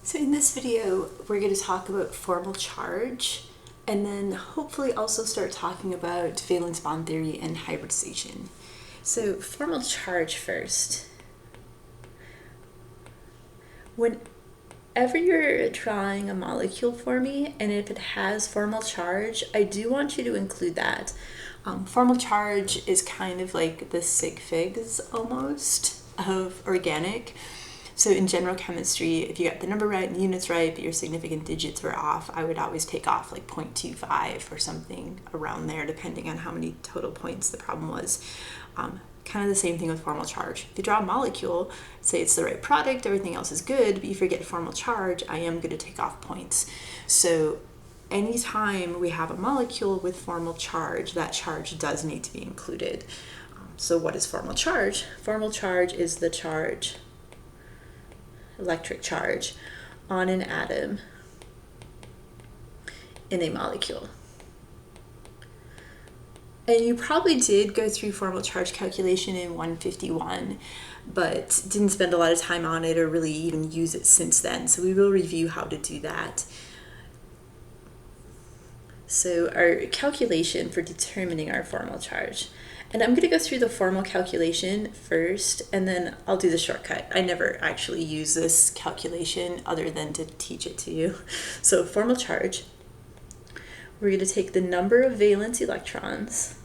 So in this video, we're going to talk about formal charge and then hopefully also start talking about valence bond theory and hybridization. So formal charge first. Whenever you're drawing a molecule for me, and if it has formal charge, I do want you to include that. Formal charge is kind of like the sig figs almost of organic. So in general chemistry, if you got the number right and the units right, but your significant digits were off, I would always take off like 0.25 or something around there, depending on how many total points the problem was. Kind of the same thing with formal charge. If you draw a molecule, say it's the right product, everything else is good, but you forget formal charge, I am going to take off points. So anytime we have a molecule with formal charge, that charge does need to be included. So what is formal charge? Formal charge is the charge, electric charge, on an atom in a molecule. And you probably did go through formal charge calculation in 151, but didn't spend a lot of time on it or really even use it since then. So we will review how to do that. So our calculation for determining our formal charge. And I'm going to go through the formal calculation first, and then I'll do the shortcut. I never actually use this calculation other than to teach it to you. So formal charge, we're going to take the number of valence electrons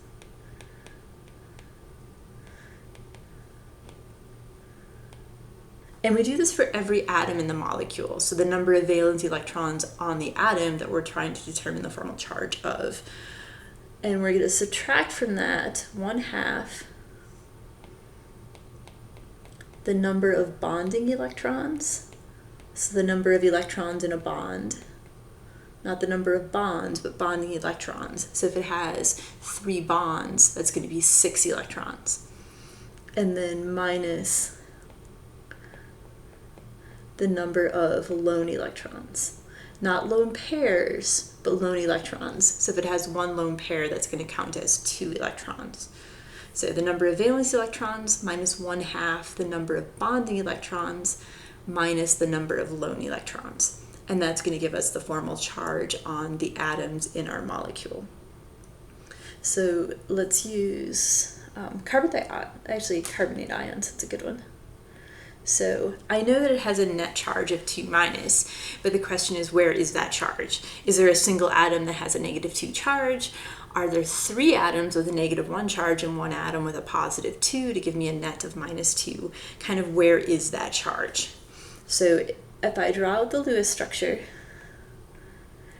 and we do this for every atom in the molecule. So the number of valence electrons on the atom that we're trying to determine the formal charge of. And we're going to subtract from that 1/2 the number of bonding electrons. So the number of electrons in a bond. Not the number of bonds, but bonding electrons. So if it has 3 bonds, that's going to be 6 electrons. And then minus the number of lone electrons. Not lone pairs, but lone electrons. So if it has 1 lone pair, that's going to count as 2 electrons. So the number of valence electrons minus 1/2 the number of bonding electrons minus the number of lone electrons. And that's going to give us the formal charge on the atoms in our molecule. So let's use carbonate ions, that's a good one. So I know that it has a net charge of 2-, but the question is, where is that charge? Is there a single atom that has a -2 charge? Are there 3 atoms with a -1 charge and 1 atom with a +2 to give me a net of -2? Kind of where is that charge? So if I draw out the Lewis structure,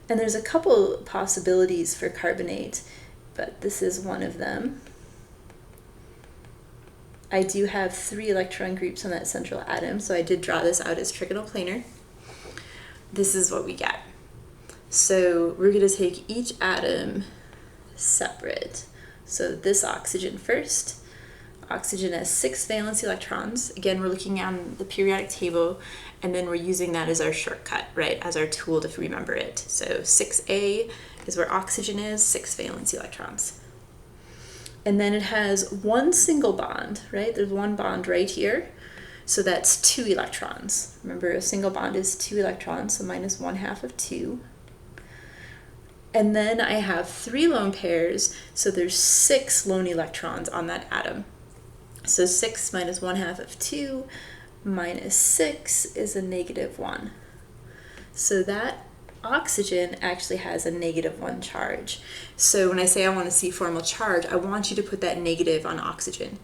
and there's a couple possibilities for carbonate, but this is one of them. I do have 3 electron groups on that central atom, so I did draw this out as trigonal planar. This is what we get. So we're going to take each atom separate. So this oxygen first. Oxygen has 6 valence electrons. Again, we're looking on the periodic table, and then we're using that as our shortcut, right, as our tool to remember it. So 6A is where oxygen is, 6 valence electrons. And then it has 1 single bond, right? There's 1 bond right here. So that's 2 electrons. Remember, a single bond is 2 electrons, so minus 1/2 of 2. And then I have 3 lone pairs, so there's 6 lone electrons on that atom. So 6 minus 1/2 of 2 minus 6 is a -1. So that oxygen actually has a -1 charge. So when I say I want to see formal charge, I want you to put that negative on oxygen.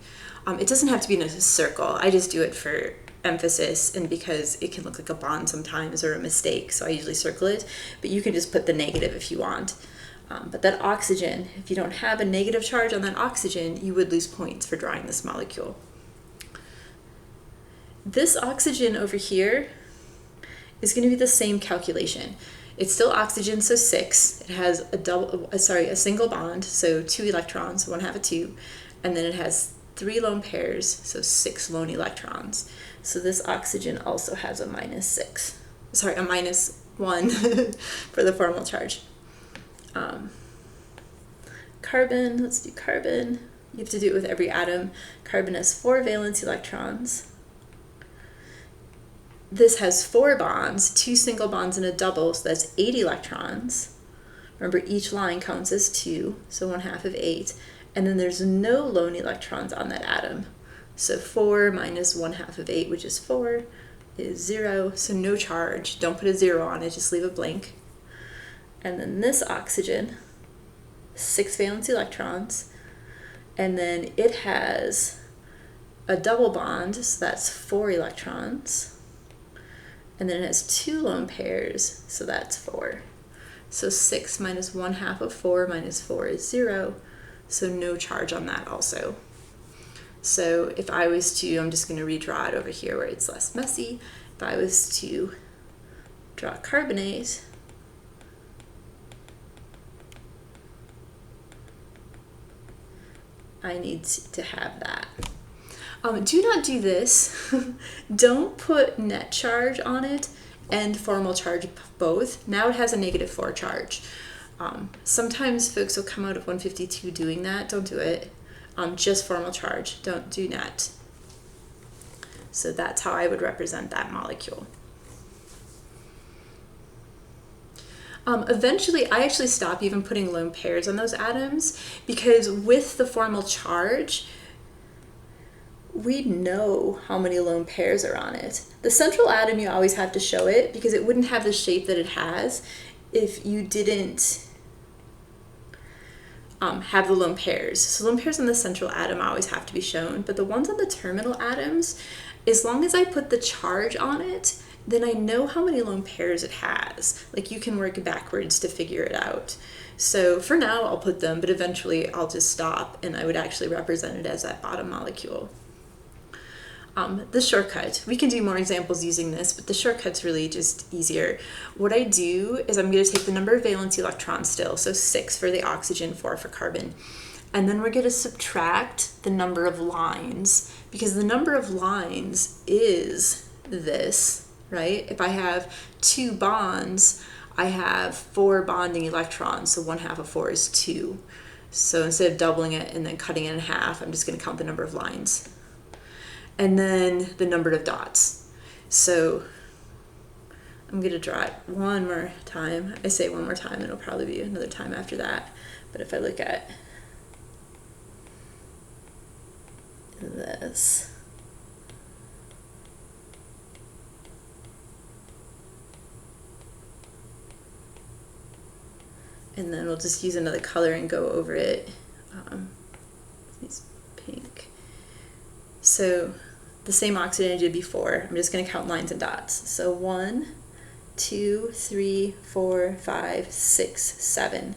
It doesn't have to be in a circle. I just do it for emphasis and because it can look like a bond sometimes or a mistake, so I usually circle it. But you can just put the negative if you want. But that oxygen, if you don't have a negative charge on that oxygen, you would lose points for drawing this molecule. This oxygen over here is going to be the same calculation. It's still oxygen, so 6. It has a single bond, so 2 electrons, 1/2 of 2, and then it has 3 lone pairs, so 6 lone electrons. So this oxygen also has a -1 for the formal charge. Carbon, let's do carbon. You have to do it with every atom. Carbon has 4 valence electrons. this has 4 bonds, 2 single bonds and a double, so that's 8 electrons. Remember, each line counts as 2, so 1/2 of 8. And then there's no lone electrons on that atom. So 4 minus 1/2 of 8, which is 4, is 0, so no charge. Don't put a 0 on it, just leave it blank. And then this oxygen, 6 valence electrons, and then it has a double bond, so that's 4 electrons. And then it has 2 lone pairs, so that's 4. So 6 minus 1/2 of 4 minus 4 is 0, so no charge on that also. So if I was to, I'm just going to redraw it over here where it's less messy. If I was to draw carbonate, I need to have that. Do not do this. Don't put net charge on it and formal charge both. Now it has a -4 charge. Sometimes folks will come out of 152 doing that. Don't do it. Just formal charge. Don't do net. So that's how I would represent that molecule. Eventually, I actually stop even putting lone pairs on those atoms because with the formal charge, we know how many lone pairs are on it. The central atom, you always have to show it because it wouldn't have the shape that it has if you didn't have the lone pairs. So lone pairs on the central atom always have to be shown, but the ones on the terminal atoms, as long as I put the charge on it, then I know how many lone pairs it has. Like you can work backwards to figure it out. So for now I'll put them, but eventually I'll just stop and I would actually represent it as that bottom molecule. The shortcut, we can do more examples using this, but the shortcut's really just easier. What I do is I'm going to take the number of valence electrons still, so 6 for the oxygen, 4 for carbon, and then we're going to subtract the number of lines, because the number of lines is this, right? If I have 2 bonds, I have 4 bonding electrons, so 1/2 of 4 is 2. So instead of doubling it and then cutting it in half, I'm just going to count the number of lines. And then the number of dots. So I'm going to draw it one more time. I say one more time, it'll probably be another time after that. But if I look at this, and then we'll just use another color and go over it. It's pink. So the same oxygen I did before, I'm just going to count lines and dots. So 1, 2, 3, 4, 5, 6, 7.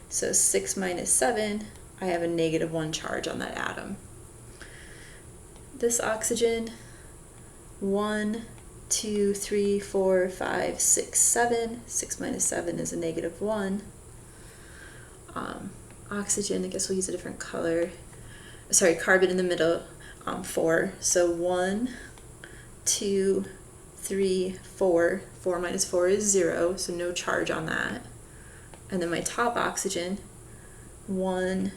So 6 minus 7, I have a -1 charge on that atom. This oxygen, 1, 2, 3, 4, 5, 6, 7. 6 minus 7 is a -1. Oxygen, I guess we'll use a different color. Sorry, carbon in the middle, 4. So 1, 2, 3, 4. 4 minus 4 is 0, so no charge on that. And then my top oxygen, 1,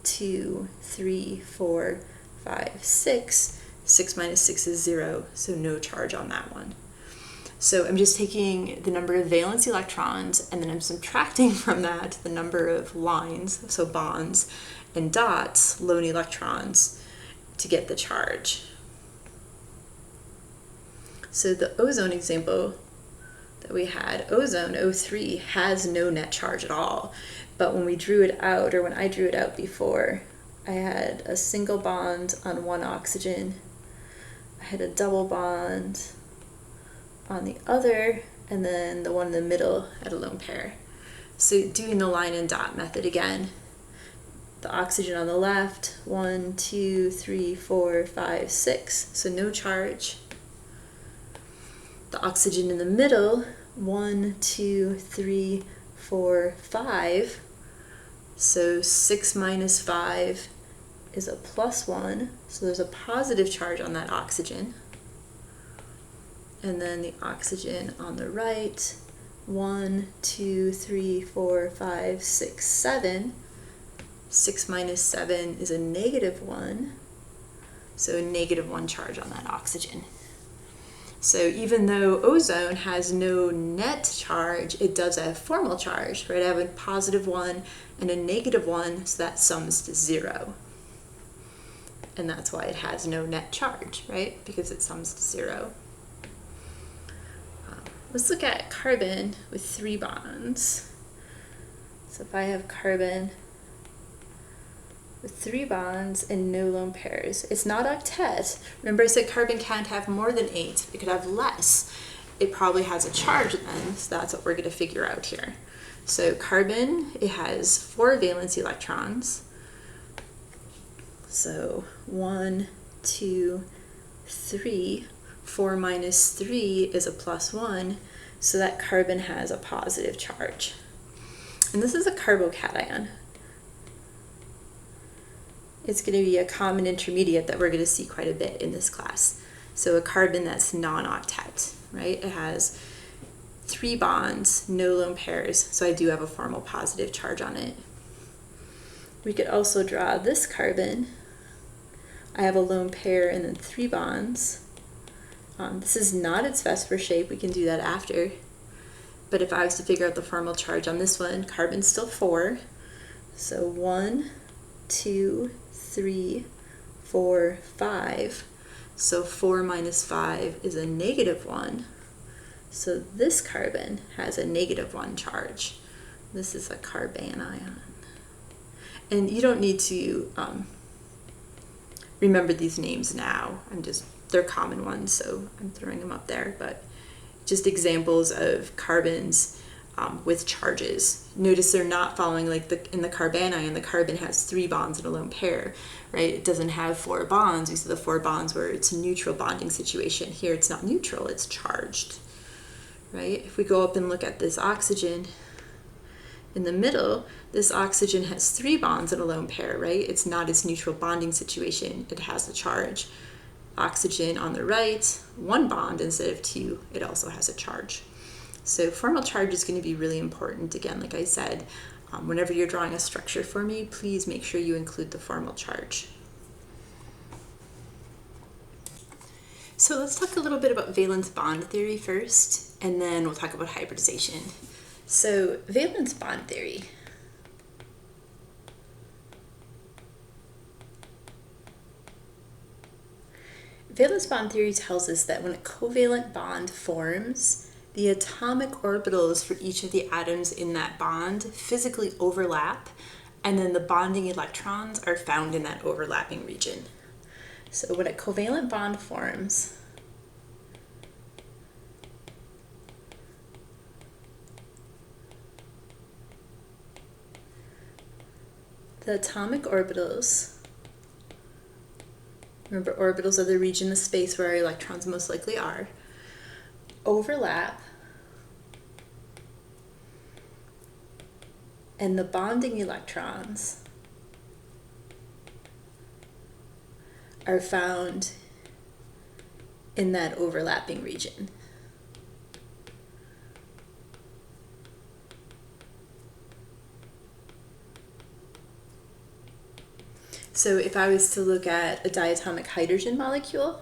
2, 3, 4, 5, 6. 6 minus 6 is 0, so no charge on that one. So I'm just taking the number of valence electrons and then I'm subtracting from that the number of lines, so bonds, and dots, lone electrons, to get the charge. So the ozone example that we had, ozone, O3, has no net charge at all. But when we drew it out, or when I drew it out before, I had a single bond on one oxygen, I had a double bond on the other, and then the one in the middle had a lone pair. So doing the line and dot method again, the oxygen on the left, 1, 2, 3, 4, 5, 6, so no charge. The oxygen in the middle, 1, 2, 3, 4, 5, so 6 minus 5 is a +1, so there's a positive charge on that oxygen. And then the oxygen on the right, 1, 2, 3, 4, 5, 6, 7. 6 minus 7 is a -1, so a -1 charge on that oxygen. So even though ozone has no net charge, it does have formal charge, right? I have a positive one and a negative one, so that sums to 0. And that's why it has no net charge, right? Because it sums to 0. Let's look at carbon with 3 bonds. So if I have carbon with 3 bonds and no lone pairs, it's not octet. Remember I said carbon can't have more than 8. It could have less. It probably has a charge then, so that's what we're going to figure out here. So carbon, it has 4 valence electrons. So 1, 2, 3. 4 minus 3 is a +1, so that carbon has a positive charge. And this is a carbocation. It's going to be a common intermediate that we're going to see quite a bit in this class. So a carbon that's non-octet, right? It has 3 bonds, no lone pairs, so I do have a formal positive charge on it. We could also draw this carbon. I have a lone pair and then 3 bonds. This is not its Vesper shape, we can do that after. But if I was to figure out the formal charge on this one, carbon's still 4. So 1, 2, 3, 4, 5. So 4 minus 5 is a -1. So this carbon has a -1 charge. This is a carbanion. And you don't need to remember these names now. They're common ones, so I'm throwing them up there, but just examples of carbons with charges. Notice they're not following like in the carbanion, the carbon has 3 bonds in a lone pair, right? It doesn't have 4 bonds. We see the 4 bonds where it's a neutral bonding situation. Here it's not neutral, it's charged, right? If we go up and look at this oxygen, in the middle, this oxygen has 3 bonds in a lone pair, right? It's not its neutral bonding situation, it has a charge. Oxygen on the right, 1 bond instead of 2, it also has a charge. So formal charge is going to be really important. Again, like I said, whenever you're drawing a structure for me, please make sure you include the formal charge. So let's talk a little bit about valence bond theory first, and then we'll talk about hybridization. So valence bond theory. Valence bond theory tells us that when a covalent bond forms, the atomic orbitals for each of the atoms in that bond physically overlap, and then the bonding electrons are found in that overlapping region. So when a covalent bond forms, the atomic orbitals, remember orbitals are the region of space where our electrons most likely are, overlap, and the bonding electrons are found in that overlapping region. So if I was to look at a diatomic hydrogen molecule,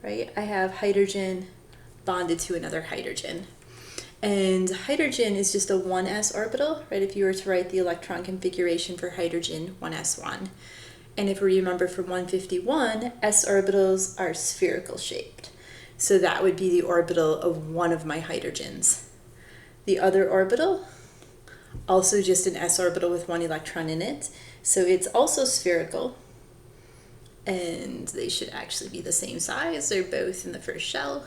right, I have hydrogen bonded to another hydrogen. And hydrogen is just a 1s orbital, right? If you were to write the electron configuration for hydrogen, 1s1. And if we remember from 151, s orbitals are spherical shaped. So that would be the orbital of one of my hydrogens. The other orbital, also just an s orbital with 1 electron in it. So it's also spherical, and they should actually be the same size. They're both in the first shell.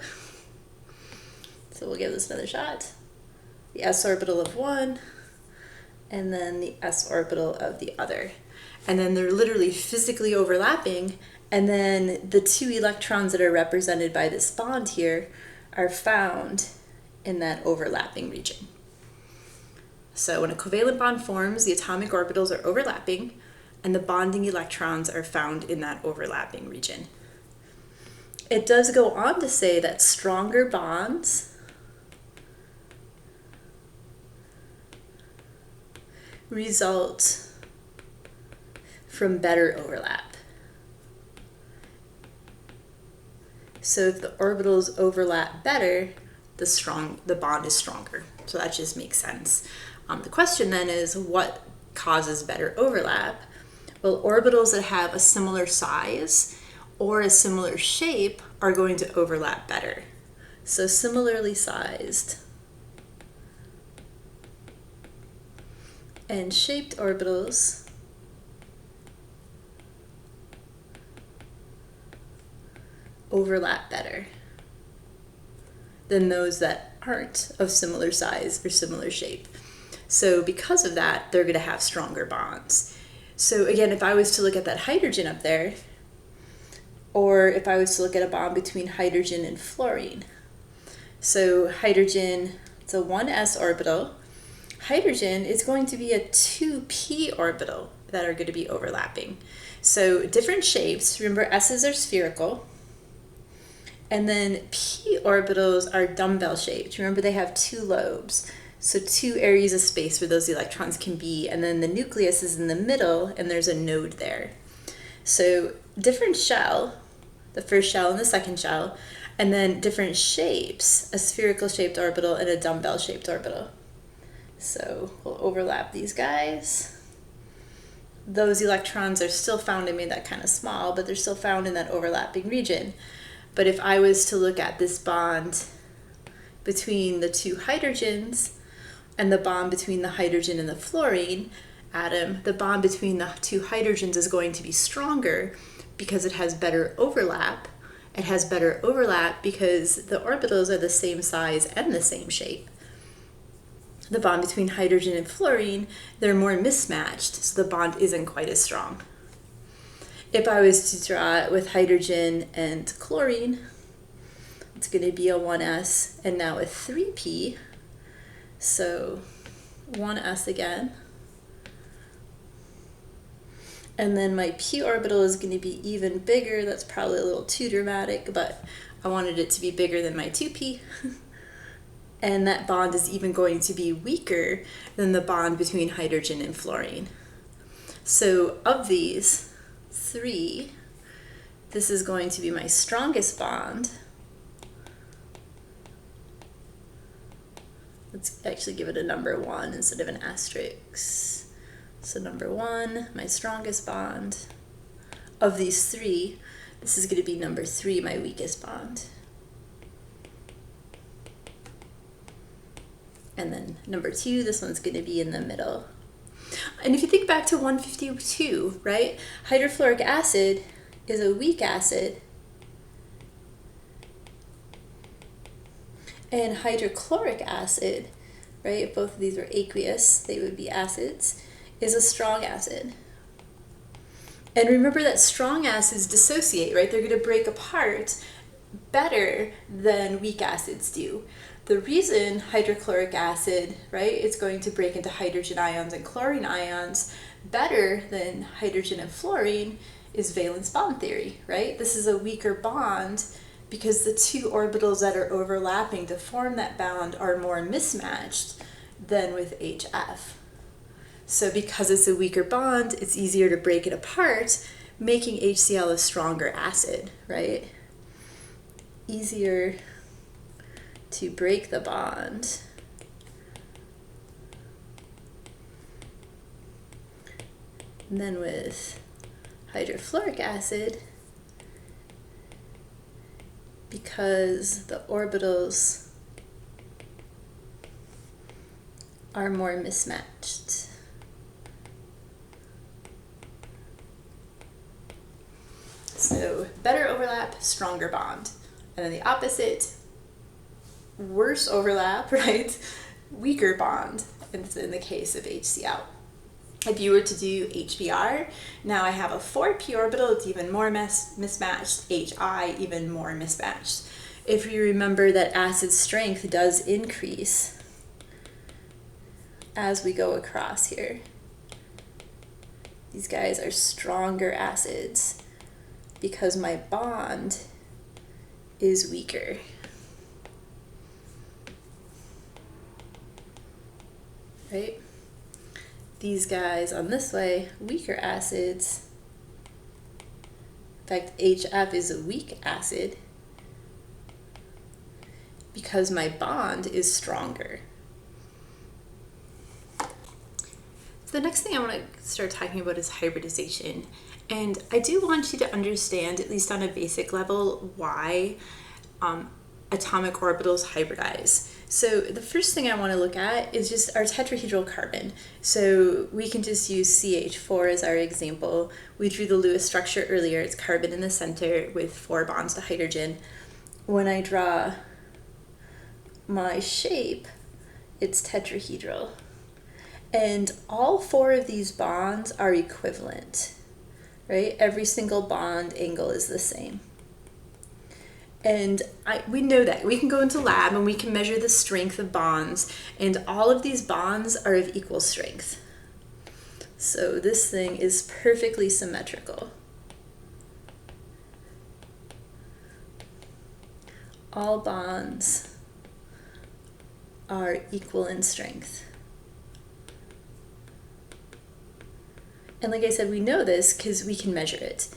So we'll give this another shot. The s orbital of one, and then the s orbital of the other. And then they're literally physically overlapping, and then the 2 electrons that are represented by this bond here are found in that overlapping region. So when a covalent bond forms, the atomic orbitals are overlapping, and the bonding electrons are found in that overlapping region. It does go on to say that stronger bonds result from better overlap. So if the orbitals overlap better, the bond is stronger. So that just makes sense. The question then is, what causes better overlap? Well, orbitals that have a similar size or a similar shape are going to overlap better. So similarly sized and shaped orbitals overlap better than those that aren't of similar size or similar shape. So because of that, they're going to have stronger bonds. So again, if I was to look at that hydrogen up there, or if I was to look at a bond between hydrogen and fluorine. So hydrogen, it's a 1s orbital. Hydrogen is going to be a 2p orbital that are going to be overlapping. So different shapes. Remember, s's are spherical. And then p orbitals are dumbbell shaped. Remember, they have 2 lobes. So 2 areas of space where those electrons can be. And then the nucleus is in the middle, and there's a node there. So different shell, the first shell and the second shell, and then different shapes, a spherical shaped orbital and a dumbbell shaped orbital. So we'll overlap these guys. Those electrons are still found, I made that kind of small, but they're still found in that overlapping region. But if I was to look at this bond between the 2 hydrogens and the bond between the hydrogen and the fluorine atom, the bond between the 2 hydrogens is going to be stronger because it has better overlap. It has better overlap because the orbitals are the same size and the same shape. The bond between hydrogen and fluorine, they're more mismatched, so the bond isn't quite as strong. If I was to draw it with hydrogen and chlorine, it's going to be a 1s and now a 3p. So 1s again. And then my p orbital is going to be even bigger. That's probably a little too dramatic, but I wanted it to be bigger than my 2p. And that bond is even going to be weaker than the bond between hydrogen and fluorine. So of these 3, this is going to be my strongest bond. Let's actually give it a number 1 instead of an asterisk. So number 1, my strongest bond. Of these 3, this is going to be number 3, my weakest bond. And then number 2, this one's going to be in the middle. And if you think back to 152, right? Hydrofluoric acid is a weak acid. And hydrochloric acid, right? If both of these were aqueous, they would be acids, is a strong acid. And remember that strong acids dissociate, right? They're going to break apart better than weak acids do. The reason hydrochloric acid, right, is going to break into hydrogen ions and chlorine ions better than hydrogen and fluorine is valence bond theory, right? This is a weaker bond because the 2 orbitals that are overlapping to form that bond are more mismatched than with HF. So because it's a weaker bond, it's easier to break it apart, making HCl a stronger acid, right? Easier to break the bond. And then with hydrofluoric acid, because the orbitals are more mismatched. So better overlap, stronger bond. And then the opposite, worse overlap, right? Weaker bond in the case of HCl. If you were to do HBr, now I have a 4p orbital, it's even more mismatched, HI even more mismatched. If you remember that acid strength does increase as we go across here. These guys are stronger acids because my bond is weaker. Right? These guys on this way, weaker acids. In fact, HF is a weak acid because my bond is stronger. So the next thing I want to start talking about is hybridization. And I do want you to understand, at least on a basic level, why atomic orbitals hybridize. So the first thing I want to look at is just our tetrahedral carbon. So we can just use CH4 as our example. We drew the Lewis structure earlier. It's carbon in the center with 4 bonds to hydrogen. When I draw my shape, it's tetrahedral. And all 4 of these bonds are equivalent, right? Every single bond angle is the same. And we know that. We can go into lab and we can measure the strength of bonds, and all of these bonds are of equal strength. So this thing is perfectly symmetrical. All bonds are equal in strength. And like I said, we know this because we can measure it.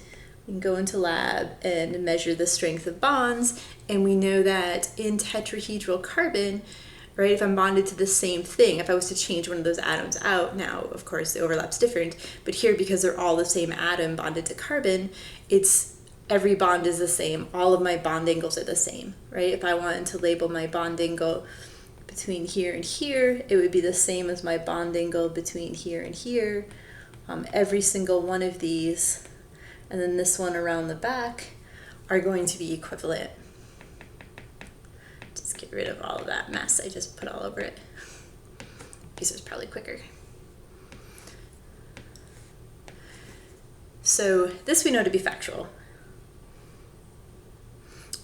We can go into lab and measure the strength of bonds, and we know that in tetrahedral carbon, right, if I'm bonded to the same thing, if I was to change one of those atoms out, now of course the overlap's different, but here because they're all the same atom bonded to carbon, every bond is the same. All of my bond angles are the same, right? If I wanted to label my bond angle between here and here, it would be the same as my bond angle between here and here. Every single one of these, and then this one around the back, are going to be equivalent. Just get rid of all of that mess I just put all over it. This is probably quicker. So this we know to be factual.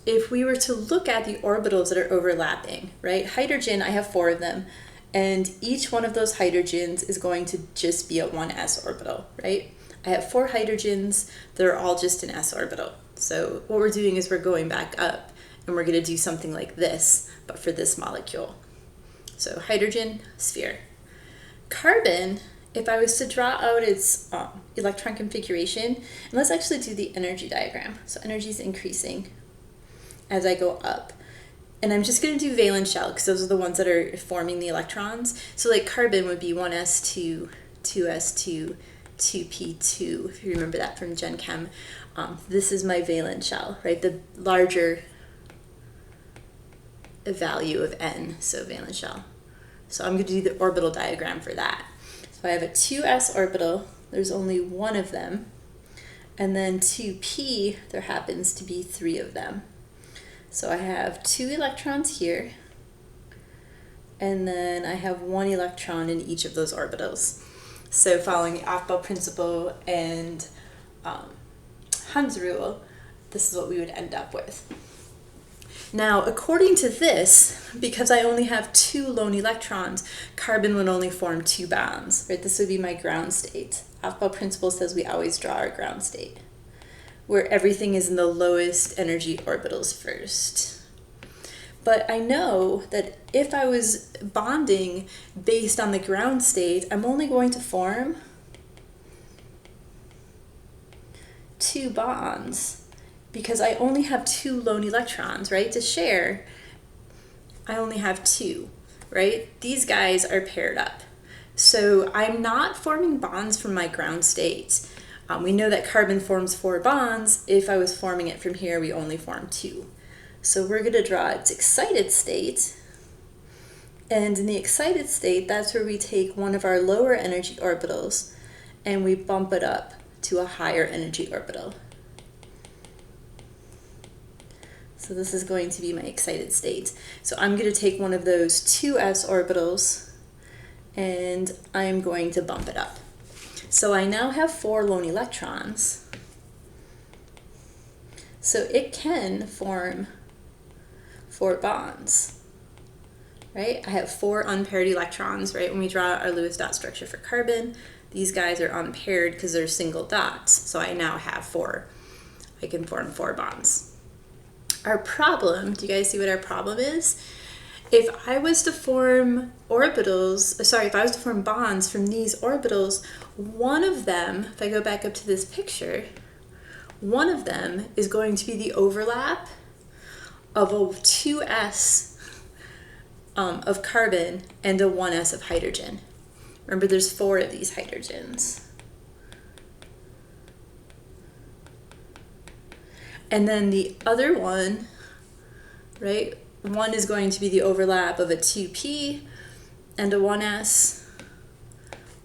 If we were to look at the orbitals that are overlapping, right? Hydrogen, I have 4 of them. And each one of those hydrogens is going to just be a 1s orbital, right? I have 4 hydrogens that are all just an s orbital. So what we're doing is we're going back up, and we're going to do something like this, but for this molecule. So hydrogen, sphere. Carbon, if I was to draw out its electron configuration, and let's actually do the energy diagram. So energy is increasing as I go up. And I'm just going to do valence shell because those are the ones that are forming the electrons. So like carbon would be 1s2, 2s2, 2p2, if you remember that from Gen Chem. This is my valence shell, right? The larger value of n, so valence shell. So I'm going to do the orbital diagram for that. So I have a 2s orbital, there's only 1 of them. And then 2p, there happens to be 3 of them. So I have 2 electrons here, and then I have 1 electron in each of those orbitals. So following the Aufbau principle and Hund's rule, this is what we would end up with. Now, according to this, because I only have 2 lone electrons, carbon would only form 2 bonds, right? This would be my ground state. Aufbau principle says we always draw our ground state, where everything is in the lowest energy orbitals first. But I know that if I was bonding based on the ground state, I'm only going to form 2 bonds because I only have 2 lone electrons, right? To share, I only have 2, right? These guys are paired up. So I'm not forming bonds from my ground state. We know that carbon forms 4 bonds. If I was forming it from here, we only form 2. So we're going to draw its excited state. And in the excited state, that's where we take one of our lower energy orbitals and we bump it up to a higher energy orbital. So this is going to be my excited state. So I'm going to take one of those 2s orbitals and I'm going to bump it up. So I now have 4 lone electrons. So it can form 4 bonds, right? I have 4 unpaired electrons, right? When we draw our Lewis dot structure for carbon, these guys are unpaired because they're single dots. So I now have 4. I can form 4 bonds. Our problem, do you guys see what our problem is? If I was to form bonds from these orbitals, one of them, if I go back up to this picture, one of them is going to be the overlap of a 2s of carbon and a 1s of hydrogen. Remember, there's 4 of these hydrogens. And then the other one, right, one is going to be the overlap of a 2p and a 1s.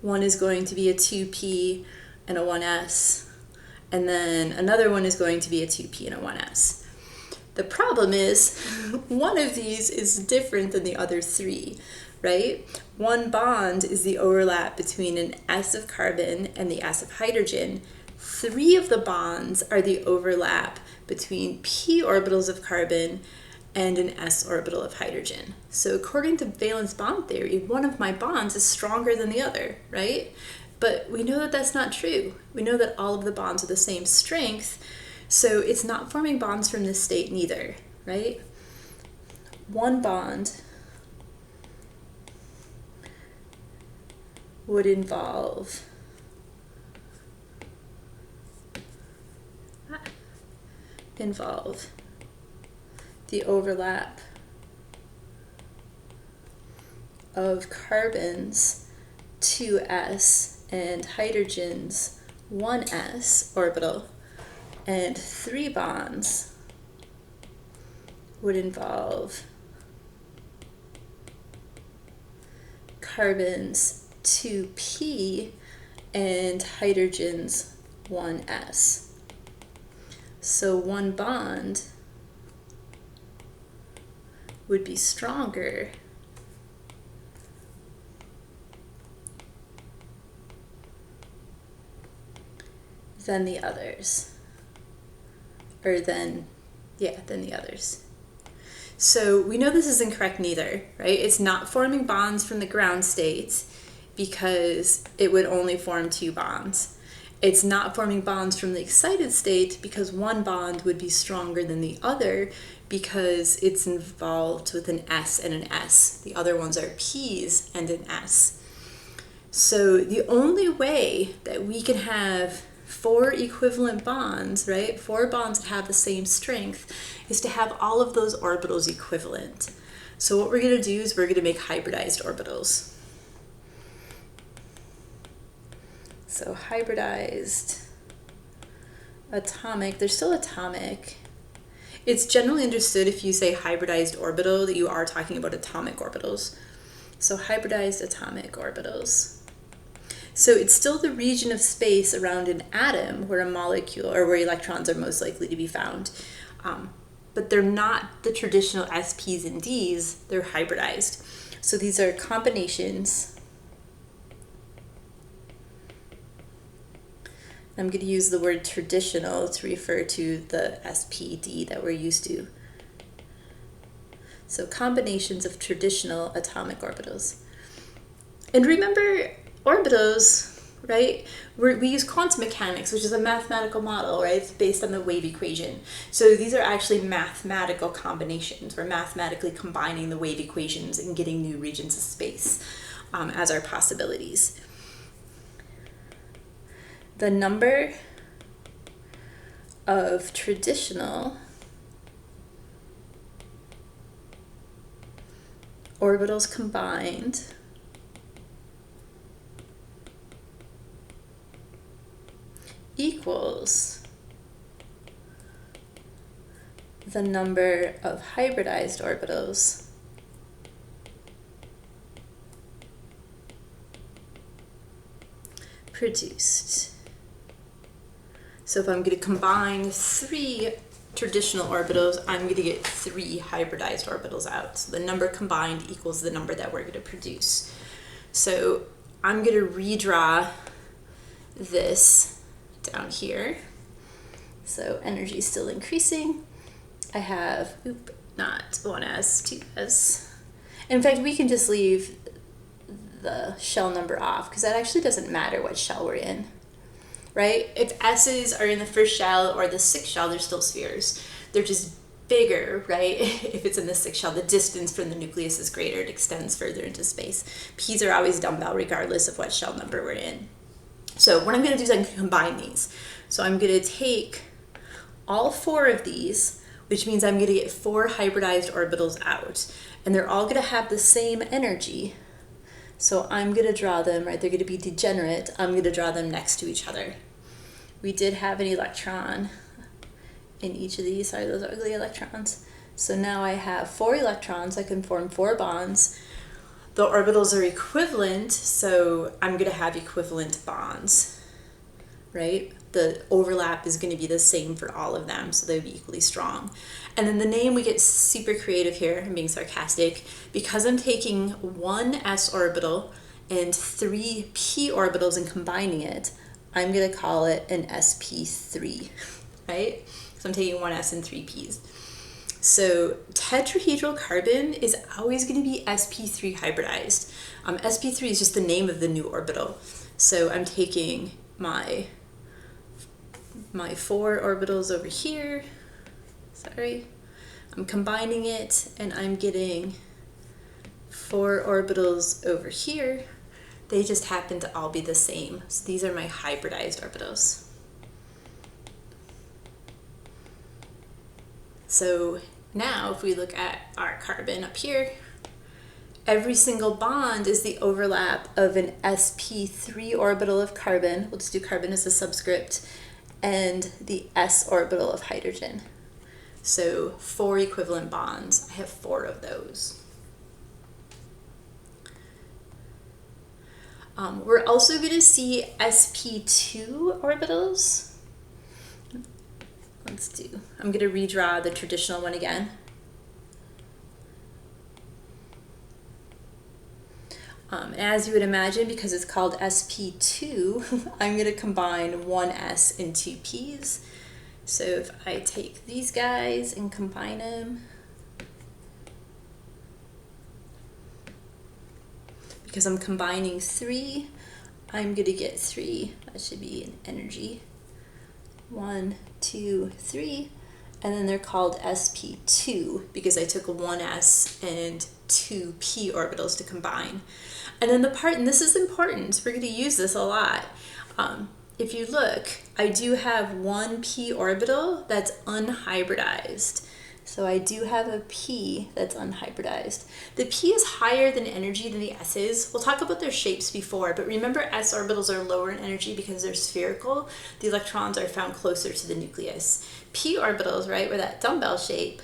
One is going to be a 2p and a 1s. And then another one is going to be a 2p and a 1s. The problem is one of these is different than the other 3, right? One bond is the overlap between an s of carbon and the s of hydrogen. 3 of the bonds are the overlap between p orbitals of carbon and an s orbital of hydrogen. So according to valence bond theory, one of my bonds is stronger than the other, right? But we know that that's not true. We know that all of the bonds are the same strength, so it's not forming bonds from this state neither, right? One bond would involve the overlap of carbon's 2s and hydrogen's 1s orbital, and 3 bonds would involve carbon's 2p and hydrogen's 1s. So one bond would be stronger than the others, or than the others. So we know this is incorrect neither, right? It's not forming bonds from the ground state because it would only form 2 bonds. It's not forming bonds from the excited state because one bond would be stronger than the other because it's involved with an S and an S. The other ones are P's and an S. So the only way that we can have 4 equivalent bonds, right? 4 bonds that have the same strength is to have all of those orbitals equivalent. So what we're going to do is we're going to make hybridized orbitals. So hybridized, atomic, they're still atomic. It's generally understood if you say hybridized orbital that you are talking about atomic orbitals. So hybridized atomic orbitals. So it's still the region of space around an atom where a molecule or where electrons are most likely to be found. But they're not the traditional SPs and Ds, they're hybridized. So these are combinations. I'm going to use the word traditional to refer to the SPD that we're used to. So combinations of traditional atomic orbitals. And remember, orbitals, right? We use quantum mechanics, which is a mathematical model, right? It's based on the wave equation. So these are actually mathematical combinations. We're mathematically combining the wave equations and getting new regions of space as our possibilities. The number of traditional orbitals combined equals the number of hybridized orbitals produced. So if I'm going to combine 3 traditional orbitals, I'm going to get 3 hybridized orbitals out. So the number combined equals the number that we're going to produce. So I'm going to redraw this down here. So energy is still increasing. I have, not 1s, 2s. In fact, we can just leave the shell number off because that actually doesn't matter what shell we're in, right? If S's are in the first shell or the 6th shell, they're still spheres. They're just bigger, right? If it's in the 6th shell, the distance from the nucleus is greater. It extends further into space. P's are always dumbbell regardless of what shell number we're in. So what I'm going to do is I'm going to combine these. So I'm going to take all 4 of these which means I'm going to get 4 hybridized orbitals out. And they're all going to have the same energy. So I'm going to draw them, right? They're going to be degenerate. I'm going to draw them next to each other. We did have an electron in each of these. Sorry, those are ugly electrons. So now I have 4 electrons. I can form 4 bonds. The orbitals are equivalent, so I'm going to have equivalent bonds, right? The overlap is going to be the same for all of them, so they'll be equally strong. And then the name, we get super creative here. I'm being sarcastic. Because I'm taking 1 s orbital and 3 p orbitals and combining it, I'm going to call it an sp3, right? So I'm taking 1 s and 3 p's. So tetrahedral carbon is always going to be sp3 hybridized. Sp3 is just the name of the new orbital. So I'm taking my 4 orbitals over here. Sorry. I'm combining it and I'm getting 4 orbitals over here. They just happen to all be the same. So these are my hybridized orbitals. So now if we look at our carbon up here, every single bond is the overlap of an sp3 orbital of carbon. We'll just do carbon as a subscript, and the s orbital of hydrogen. So 4 equivalent bonds. I have 4 of those. We're also going to see sp2 orbitals. I'm going to redraw the traditional one again. As you would imagine, because it's called sp2, I'm going to combine 1 s and 2 p's. So if I take these guys and combine them, because I'm combining 3, I'm going to get 3. That should be an energy. 1, 2, 3, and then they're called sp2 because I took 1 s and 2 p orbitals to combine. And then the part, and this is important, we're going to use this a lot. If you look, I do have 1 p orbital that's unhybridized. So I do have a p that's unhybridized. The p is higher in energy than the s is. We'll talk about their shapes before, but remember s orbitals are lower in energy because they're spherical. The electrons are found closer to the nucleus. P orbitals, right, were that dumbbell shape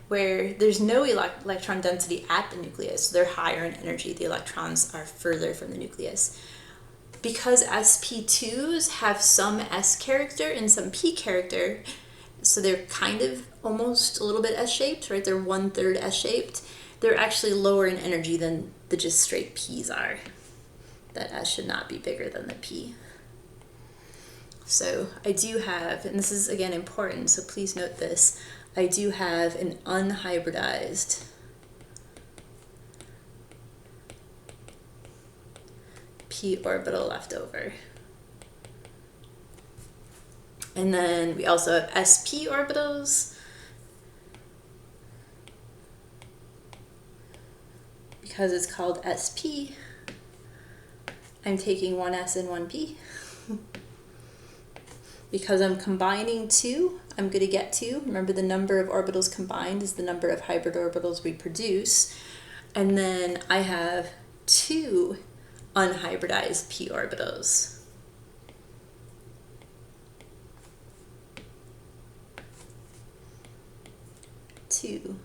where there's no electron density at the nucleus. So they're higher in energy. The electrons are further from the nucleus. Because sp2s have some s character and some p character, so they're kind of almost a little bit S-shaped, right? They're 1/3 S-shaped. They're actually lower in energy than the just straight P's are. That S should not be bigger than the P. So I do have, and this is again important, so please note this, I do have an unhybridized p orbital left over. And then we also have sp orbitals. Because it's called sp, I'm taking 1 s and 1 p. Because I'm combining 2, I'm going to get 2. Remember, the number of orbitals combined is the number of hybrid orbitals we produce. And then I have 2 unhybridized p orbitals. 2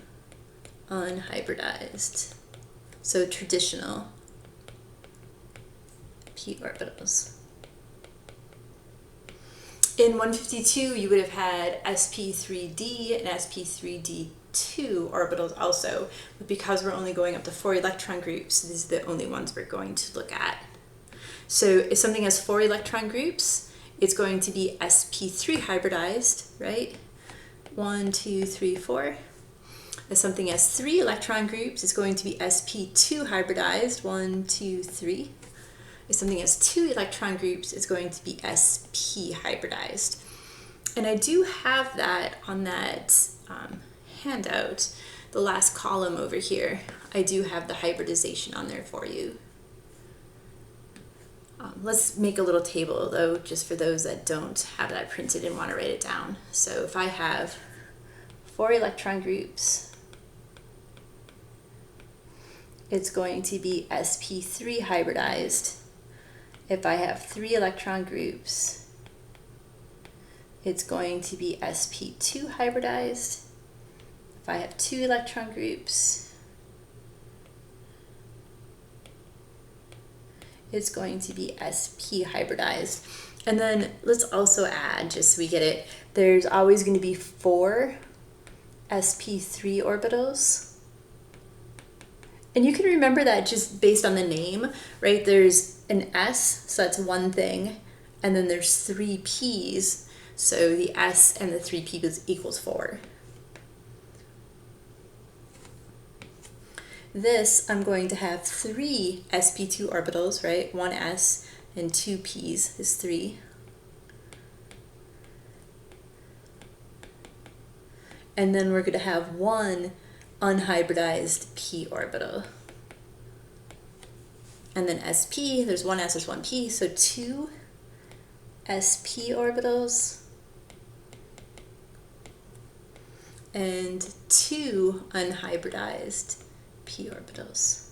unhybridized. So traditional p orbitals. In 152, you would have had sp3d and sp3d2 orbitals also, but because we're only going up to 4 electron groups, these are the only ones we're going to look at. So if something has 4 electron groups, it's going to be sp3 hybridized, right? 1, 2, 3, 4. If something has 3 electron groups, it's going to be sp2 hybridized, 1, 2, 3. If something has 2 electron groups, it's going to be sp hybridized. And I do have that on that handout, the last column over here. I do have the hybridization on there for you. Let's make a little table though, just for those that don't have that printed and want to write it down. So if I have 4 electron groups, it's going to be sp3 hybridized. If I have 3 electron groups, it's going to be sp2 hybridized. If I have 2 electron groups, it's going to be sp hybridized. And then let's also add, just so we get it, there's always going to be 4 sp3 orbitals. And you can remember that just based on the name, right? There's an S, so that's one thing, and then there's 3 P's, so the S and the 3 P equals 4. This, I'm going to have 3 sp2 orbitals, right? 1 S and 2 P's is 3. And then we're going to have 1 unhybridized p orbital. And then sp, there's 1 S, there's 1 P, so 2 sp orbitals and 2 unhybridized p orbitals.